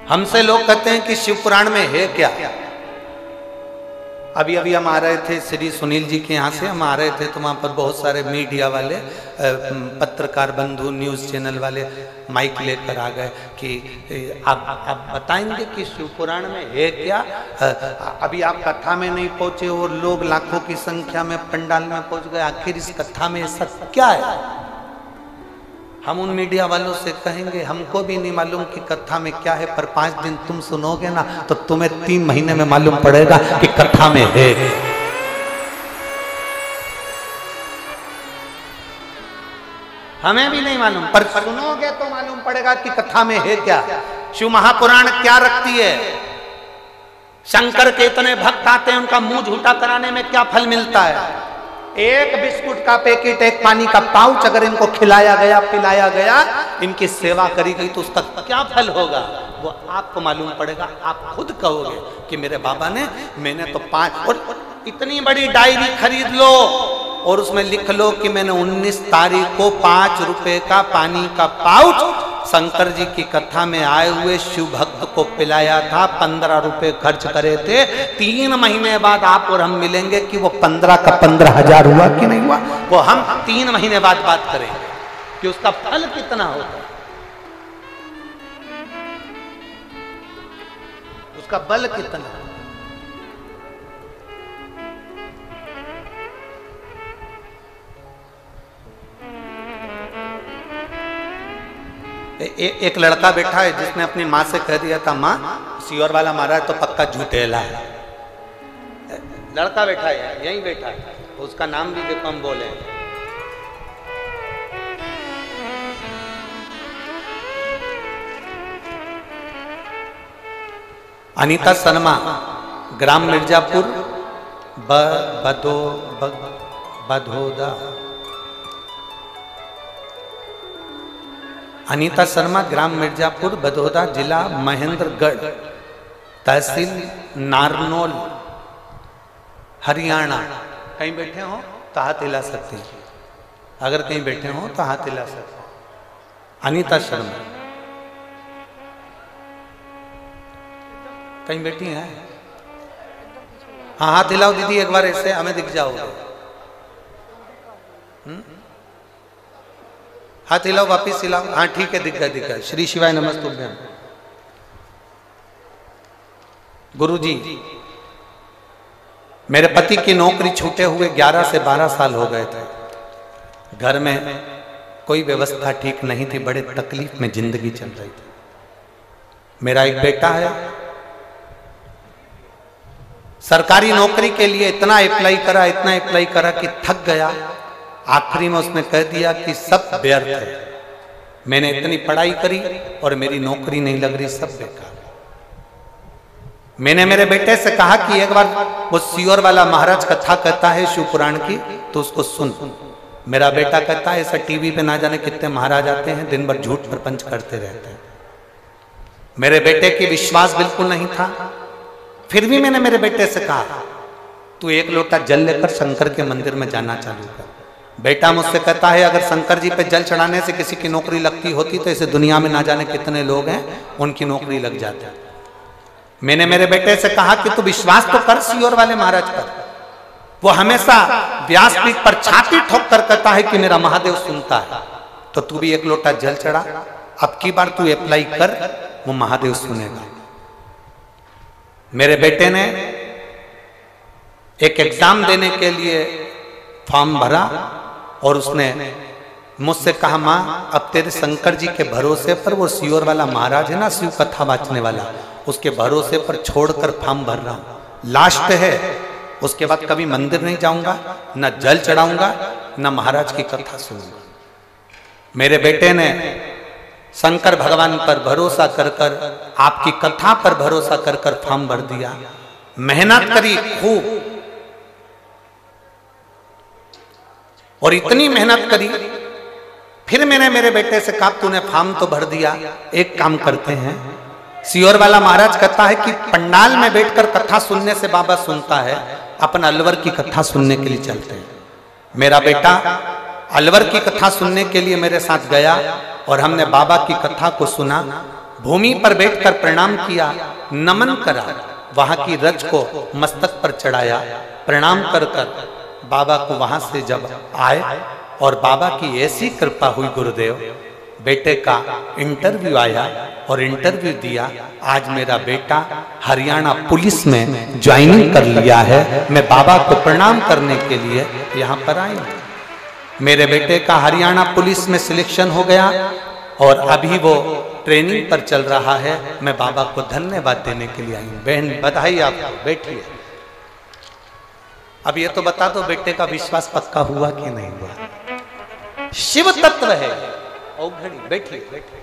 हमसे लोग कहते हैं कि शिव पुराण में है क्या। अभी अभी हम आ रहे थे श्री सुनील जी के यहाँ से, हम आ रहे थे तो वहाँ पर बहुत सारे मीडिया वाले, पत्रकार बंधु, न्यूज़ चैनल वाले माइक लेकर आ गए कि आप बताएंगे कि शिव पुराण में है क्या। अभी आप कथा में नहीं पहुँचे और लोग लाखों की संख्या में पंडाल में पहुँच गए, आखिर इस कथा में ऐसा क्या है। हम उन मीडिया वालों से कहेंगे हमको भी नहीं मालूम कि कथा में क्या है, पर 5 दिन तुम सुनोगे ना तो तुम्हें 3 महीने में मालूम पड़ेगा कि कथा में है। हमें भी नहीं मालूम, पर सुनोगे तो मालूम पड़ेगा कि कथा में है क्या। शिव महापुराण क्या रखती है। शंकर के इतने भक्त आते हैं, उनका मुंह झूठा कराने में क्या फल मिलता है। एक बिस्कुट का पैकेट, एक पानी का पाउच अगर इनको खिलाया गया, पिलाया गया, इनकी सेवा करी गई तो उसका क्या फल होगा वो आपको मालूम पड़ेगा। आप खुद कहोगे कि मेरे बाबा ने, मैंने तो 5, और इतनी बड़ी डायरी खरीद लो और उसमें लिख लो कि मैंने 19 तारीख को 5 रुपए का पानी का पाउच शंकर जी की कथा में आए हुए शिव भक्त को पिलाया था, 15 रुपए खर्च करे थे। 3 महीने बाद आप और हम मिलेंगे कि वो 15 का 15,000 हुआ कि नहीं हुआ, वो हम 3 महीने बाद बात करेंगे कि उसका फल कितना होगा, उसका बल कितना। एक लड़का बैठा है जिसने अपनी माँ से कह दिया था, माँ सियोर वाला मारा है तो पक्का झूठेला है। लड़का बैठा है, यहीं बैठा है, उसका नाम भी देखो हम बोले। अनीता शर्मा, ग्राम मिर्जापुर, बधोदा। अनीता शर्मा, ग्राम मिर्जापुर, बधोदा, जिला महेंद्रगढ़, तहसील नारनौल, हरियाणा। कहीं बैठे हो तो हाथ हिला सकते हैं, अगर कहीं बैठे हो तो हाथ हिला सकते हैं। अनीता शर्मा कहीं बैठी हैं? हाँ, हाथ हिलाओ दीदी एक बार, ऐसे हमें दिख जाओगे। हाथ हिलाओ, वापिस हिलाओ। हाँ ठीक है, दिख गया। श्री शिवाय नमस्तुभ्यम। गुरुजी, मेरे पति की नौकरी छूटे हुए 11 से 12 साल हो गए थे। घर में कोई व्यवस्था ठीक नहीं थी, बड़े तकलीफ में जिंदगी चल रही थी। मेरा एक बेटा है, सरकारी नौकरी के लिए इतना अप्लाई करा कि थक गया। आखिरी में उसने कह दिया कि सब व्यर्थ है, मैंने इतनी पढ़ाई करी और मेरी नौकरी नहीं लग रही, सब बेकार। मैंने मेरे बेटे से कहा कि एक बार वो सियोर वाला महाराज कथा कहता है शिव पुराण की, तो उसको सुन। मेरा बेटा कहता है ऐसा टीवी पे ना जाने कितने महाराज आते हैं, दिन भर झूठ प्रपंच करते रहते हैं। मेरे बेटे की विश्वास बिल्कुल नहीं था, फिर भी मैंने मेरे बेटे से कहा तू 1 लोटा जल लेकर शंकर के मंदिर में जाना चालू कर। बेटा मुझसे कहता है अगर शंकर जी पे जल चढ़ाने से किसी की नौकरी लगती होती तो इसे दुनिया में ना जाने कितने लोग हैं उनकी नौकरी लग जाती। मैंने मेरे बेटे से कहा कि तू विश्वास तो कर सियोर वाले महाराज पर, वो हमेशा व्यासपीठ पर छाती ठोक कर कहता है कि मेरा महादेव सुनता है, तो तू भी 1 लोटा जल चढ़ा, अब की बार तू अप्लाई कर, वो महादेव सुनेगा। मेरे बेटे ने एक एग्जाम देने के लिए फॉर्म भरा और उसने मुझसे कहा माँ अब तेरे शंकर जी के भरोसे पर, वो सियोर वाला महाराज है ना शिव कथा बांचने वाला, उसके भरोसे पर छोड़कर फॉर्म भर रहा हूं, लास्ट है, उसके बाद कभी मंदिर नहीं जाऊंगा, न जल चढ़ाऊंगा, न महाराज की कथा सुनूंगा। मेरे बेटे ने शंकर भगवान पर भरोसा कर कर, आपकी कथा पर भरोसा कर कर फॉर्म भर दिया। मेहनत करी खूब, और इतनी मेहनत करी, फिर मैंने मेरे बेटे से कहा तूने फॉर्म तो भर दिया, एक काम करते हैं, सियोर वाला महाराज कहता है कि पंडाल में बैठकर कथा सुनने से बाबा सुनता है, अपन अलवर की कथा सुनने के लिए चलते हैं। मेरा बेटा अलवर की कथा सुनने के लिए मेरे साथ गया और हमने बाबा की कथा को सुना। भूमि पर बैठकर प्रणाम किया, नमन करा, वहां की रज को मस्तक पर चढ़ाया, प्रणाम कर बाबा को वहां से जब आए और बाबा की ऐसी कृपा हुई गुरुदेव, बेटे का इंटरव्यू आया और इंटरव्यू दिया। आज मेरा बेटा हरियाणा पुलिस में ज्वाइनिंग कर लिया है। मैं बाबा को प्रणाम करने के लिए यहाँ पर आई हूँ। मेरे बेटे का हरियाणा पुलिस में सिलेक्शन हो गया और अभी वो ट्रेनिंग पर चल रहा है। मैं बाबा को धन्यवाद देने के लिए आई हूँ। बहन बधाई आपको, बैठिए। अब ये तो बता दो बेटे का विश्वास पक्का हुआ कि नहीं हुआ? शिव तत्व है। ओ घड़ी बैठिए, बैठिए।